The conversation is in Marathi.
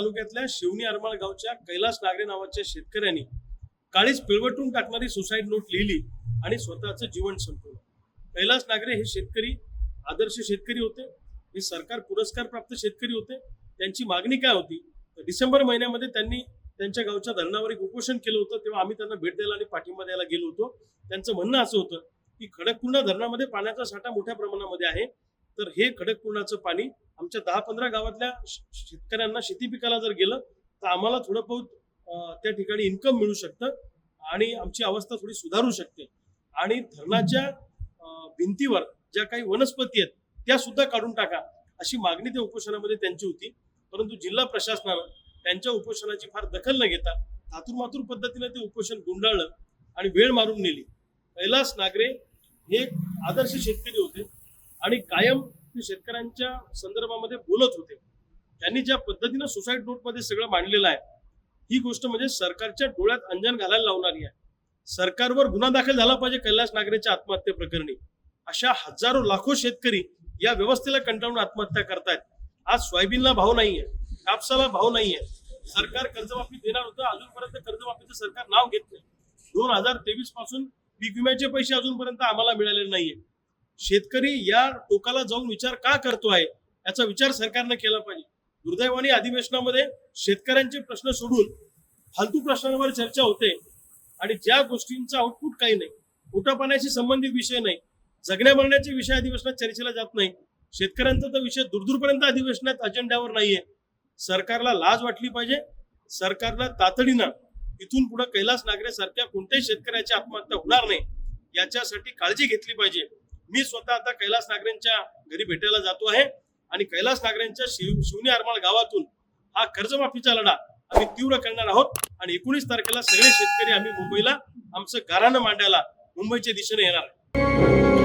तालुक्यातल्या शिवणी आरमाळ गावच्या कैलास नागरे नावाच्या शेतकऱ्यांनी काळीच पिळवटून टाकणारी सुसाईड नोट लिहिली आणि स्वतःचं जीवन संपवलं. कैलास नागरे हे शेतकरी आदर्श शेतकरी होते, हे सरकार पुरस्कार प्राप्त शेतकरी होते. त्यांची मागणी काय होती? डिसेंबर महिन्यामध्ये त्यांनी त्यांच्या गावच्या धरणावर एक उपोषण केलं होतं. तेव्हा आम्ही त्यांना भेट द्यायला आणि पाठिंबा द्यायला गेलो होतो. त्यांचं म्हणणं असं होतं की खडकपूर्णा धरणामध्ये पाण्याचा साठा मोठ्या प्रमाणामध्ये आहे, तर हे खडकपूर्णाचं पाणी आमच्या 10-15 गावातल्या शेतकऱ्यांना शेती पिकाला जर गेलं तर आम्हाला थोडं बहुत त्या ठिकाणी इन्कम मिळू शकतं आणि आमची अवस्था थोडी सुधारू शकते. आणि धरणाच्या भिंतीवर ज्या काही वनस्पती आहेत त्या सुद्धा काढून टाका, अशी मागणी त्या उपोषणामध्ये त्यांची होती. परंतु जिल्हा प्रशासनानं त्यांच्या उपोषणाची फार दखल न घेता थातूरमातूर पद्धतीने ते उपोषण गुंडाळलं आणि वेळ मारून नेली. कैलास नागरे हे आदर्श शेतकरी होते आणि कायम ते शेतकऱ्यांच्या संदर्भामध्ये बोलत होते. त्यांनी ज्या पद्धतीनं सुसाईड नोटमध्ये सगळं मांडलेलं आहे, ही गोष्ट म्हणजे सरकारच्या डोळ्यात अंजन घालायला लावणारी आहे. सरकारवर गुन्हा दाखल झाला पाहिजे कैलास नागरेच्या आत्महत्ये प्रकरणी. अशा हजारो लाखो शेतकरी या व्यवस्थेला कंटाळून आत्महत्या करतायत. आज सोयाबीनला भाव नाहीये, कापसाला भाव नाहीये. सरकार कर्जमाफी देणार होतं, अजूनपर्यंत कर्जमाफीचं सरकार नाव घेत नाही. 2023 पासून पीक विम्याचे पैसे अजूनपर्यंत आम्हाला मिळालेले नाहीये. शेतकरी या टोकाला जाऊन विचार का करतोय याचा विचार सरकारने केला पाहिजे. दुर्दैवाने अधिवेशनामध्ये शेतकऱ्यांचे प्रश्न सोडून फालतू प्रश्नांवर चर्चा होते आणि ज्या गोष्टींचा आउटपुट काही नाही, पोटापाण्याशी संबंधित विषय नाही, जगण्या मरण्याचे विषय अधिवेशनात चर्चेला जात नाही. शेतकऱ्यांचा तर विषय दूरदूरपर्यंत अधिवेशनात अजेंड्यावर नाहीये. सरकारला लाज वाटली पाहिजे. सरकारला तातडीनं इथून पुढे कैलास नागरे सारख्या कोणत्याही शेतकऱ्याची आत्महत्या होणार नाही याच्यासाठी काळजी घेतली पाहिजे. मी स्वतः आता कैलास नागरेंच्या घरी भेटायला जातो आहे आणि कैलास नागरेंच्या शिवणी आरमाळ गावातून हा कर्जमाफीचा लढा आम्ही तीव्र करणार आहोत आणि 19 तारखेला सगळे शेतकरी आम्ही मुंबईला आमचं गाऱ्हाणं मांडायला मुंबईच्या दिशेने येणार आहे.